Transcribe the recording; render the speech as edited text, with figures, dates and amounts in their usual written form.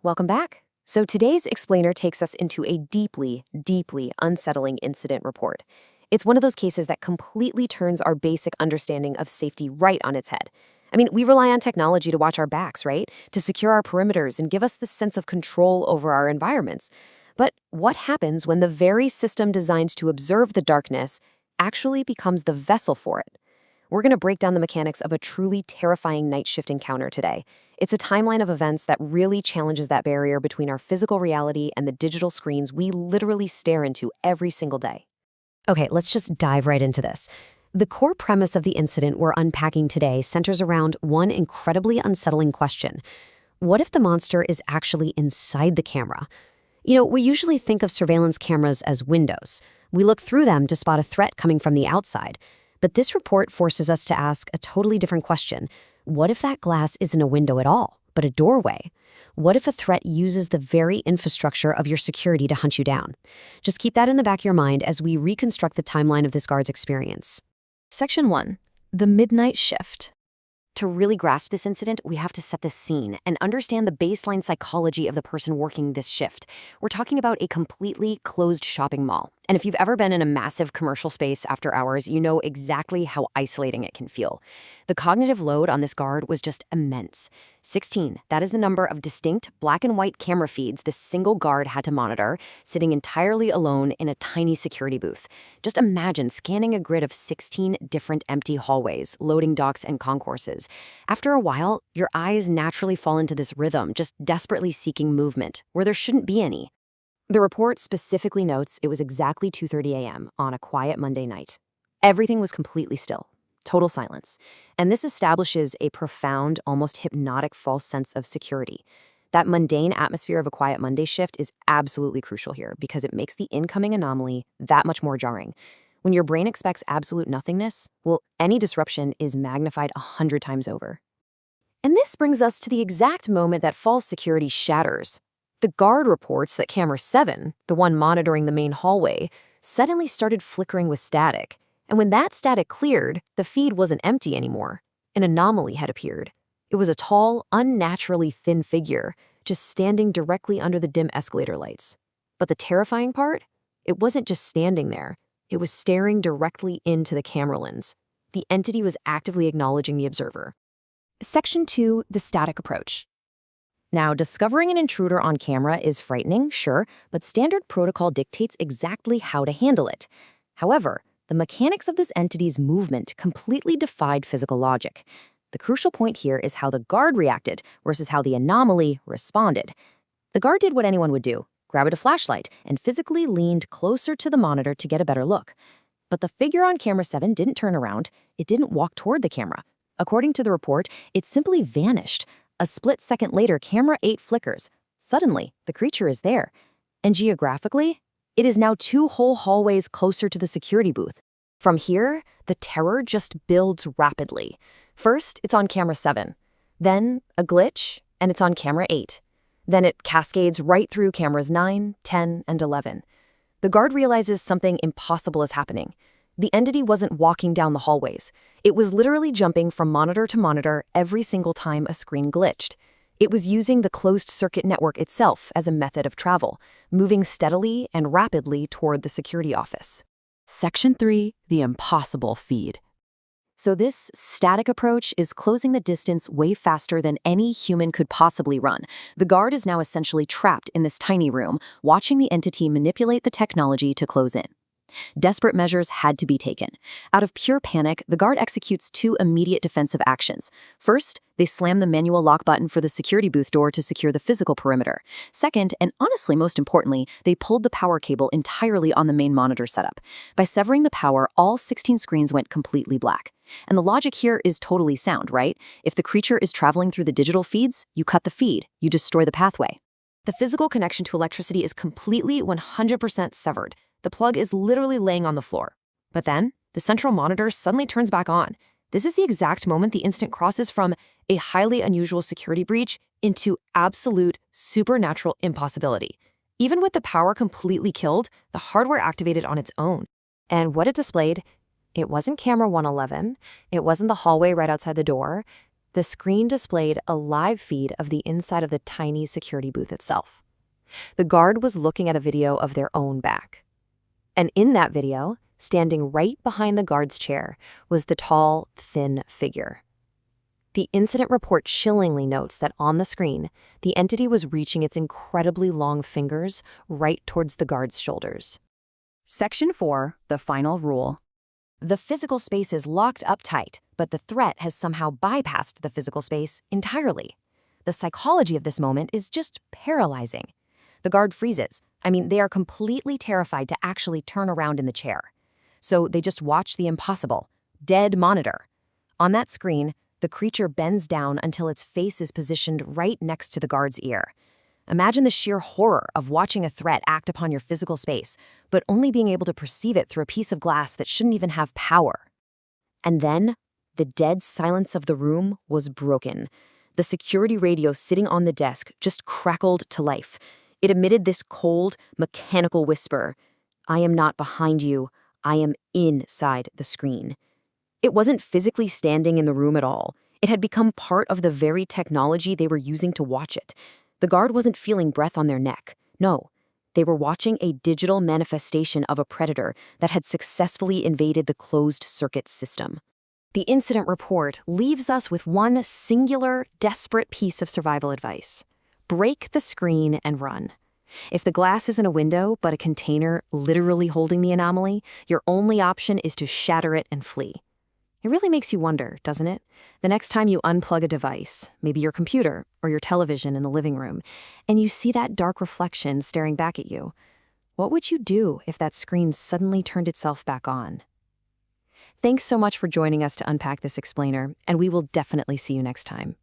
Welcome back. So today's explainer takes us into a deeply, deeply unsettling incident report. It's one of those cases that completely turns our basic understanding of safety right on its head. I mean, we rely on technology to watch our backs, right? To secure our perimeters and give us this sense of control over our environments. But what happens when the very system designed to observe the darkness actually becomes the vessel for it? We're going to break down the mechanics of a truly terrifying night shift encounter today. It's a timeline of events that really challenges that barrier between our physical reality and the digital screens we literally stare into every single day. Okay, let's just dive right into this. The core premise of the incident we're unpacking today centers around one incredibly unsettling question. What if the monster is actually inside the camera? We usually think of surveillance cameras as windows. We look through them to spot a threat coming from the outside. But this report forces us to ask a totally different question. What if that glass isn't a window at all, but a doorway? What if a threat uses the very infrastructure of your security to hunt you down? Just keep that in the back of your mind as we reconstruct the timeline of this guard's experience. Section 1. The Midnight Shift. To really grasp this incident, we have to set the scene and understand the baseline psychology of the person working this shift. We're talking about a completely closed shopping mall. And if you've ever been in a massive commercial space after hours, you know exactly how isolating it can feel. The cognitive load on this guard was just immense. 16, that is the number of distinct black and white camera feeds this single guard had to monitor, sitting entirely alone in a tiny security booth. Just imagine scanning a grid of 16 different empty hallways, loading docks and concourses. After a while, your eyes naturally fall into this rhythm, just desperately seeking movement, where there shouldn't be any. The report specifically notes it was exactly 2:30 a.m. on a quiet Monday night. Everything was completely still, total silence. And this establishes a profound, almost hypnotic false sense of security. That mundane atmosphere of a quiet Monday shift is absolutely crucial here because it makes the incoming anomaly that much more jarring. When your brain expects absolute nothingness, well, any disruption is magnified 100 times over. And this brings us to the exact moment that false security shatters. The guard reports that camera 7, the one monitoring the main hallway, suddenly started flickering with static. And when that static cleared, the feed wasn't empty anymore. An anomaly had appeared. It was a tall, unnaturally thin figure, just standing directly under the dim escalator lights. But the terrifying part? It wasn't just standing there. It was staring directly into the camera lens. The entity was actively acknowledging the observer. Section 2. The Static Approach. Now, discovering an intruder on camera is frightening, sure, but standard protocol dictates exactly how to handle it. However, the mechanics of this entity's movement completely defied physical logic. The crucial point here is how the guard reacted versus how the anomaly responded. The guard did what anyone would do, grabbed a flashlight, and physically leaned closer to the monitor to get a better look. But the figure on camera 7 didn't turn around. It didn't walk toward the camera. According to the report, it simply vanished. A split second later, camera 8 flickers. Suddenly, the creature is there. And geographically, it is now 2 whole hallways closer to the security booth. From here, the terror just builds rapidly. First, it's on camera 7. Then, a glitch, and it's on camera 8. Then it cascades right through cameras 9, 10, and 11. The guard realizes something impossible is happening. The entity wasn't walking down the hallways. It was literally jumping from monitor to monitor every single time a screen glitched. It was using the closed-circuit network itself as a method of travel, moving steadily and rapidly toward the security office. Section 3. The Impossible Feed. So this static approach is closing the distance way faster than any human could possibly run. The guard is now essentially trapped in this tiny room, watching the entity manipulate the technology to close in. Desperate measures had to be taken. Out of pure panic, the guard executes 2 immediate defensive actions. First, they slam the manual lock button for the security booth door to secure the physical perimeter. Second, and honestly most importantly, they pulled the power cable entirely on the main monitor setup. By severing the power, all 16 screens went completely black. And the logic here is totally sound, right? If the creature is traveling through the digital feeds, you cut the feed, you destroy the pathway. The physical connection to electricity is completely 100% severed. The plug is literally laying on the floor. But then, the central monitor suddenly turns back on. This is the exact moment the incident crosses from a highly unusual security breach into absolute supernatural impossibility. Even with the power completely killed, the hardware activated on its own. And what it displayed, it wasn't camera 111, it wasn't the hallway right outside the door. The screen displayed a live feed of the inside of the tiny security booth itself. The guard was looking at a video of their own back. And in that video, standing right behind the guard's chair, was the tall, thin figure. The incident report chillingly notes that on the screen, the entity was reaching its incredibly long fingers right towards the guard's shoulders. Section 4, the final rule. The physical space is locked up tight, but the threat has somehow bypassed the physical space entirely. The psychology of this moment is just paralyzing. The guard freezes. They are completely terrified to actually turn around in the chair. So they just watch the impossible. Dead monitor. On that screen, the creature bends down until its face is positioned right next to the guard's ear. Imagine the sheer horror of watching a threat act upon your physical space, but only being able to perceive it through a piece of glass that shouldn't even have power. And then, the dead silence of the room was broken. The security radio sitting on the desk just crackled to life. It emitted this cold, mechanical whisper, "I am not behind you, I am inside the screen." It wasn't physically standing in the room at all. It had become part of the very technology they were using to watch it. The guard wasn't feeling breath on their neck. No, they were watching a digital manifestation of a predator that had successfully invaded the closed-circuit system. The incident report leaves us with one singular, desperate piece of survival advice. Break the screen and run. If the glass isn't a window, but a container literally holding the anomaly, your only option is to shatter it and flee. It really makes you wonder, doesn't it? The next time you unplug a device, maybe your computer or your television in the living room, and you see that dark reflection staring back at you, what would you do if that screen suddenly turned itself back on? Thanks so much for joining us to unpack this explainer, and we will definitely see you next time.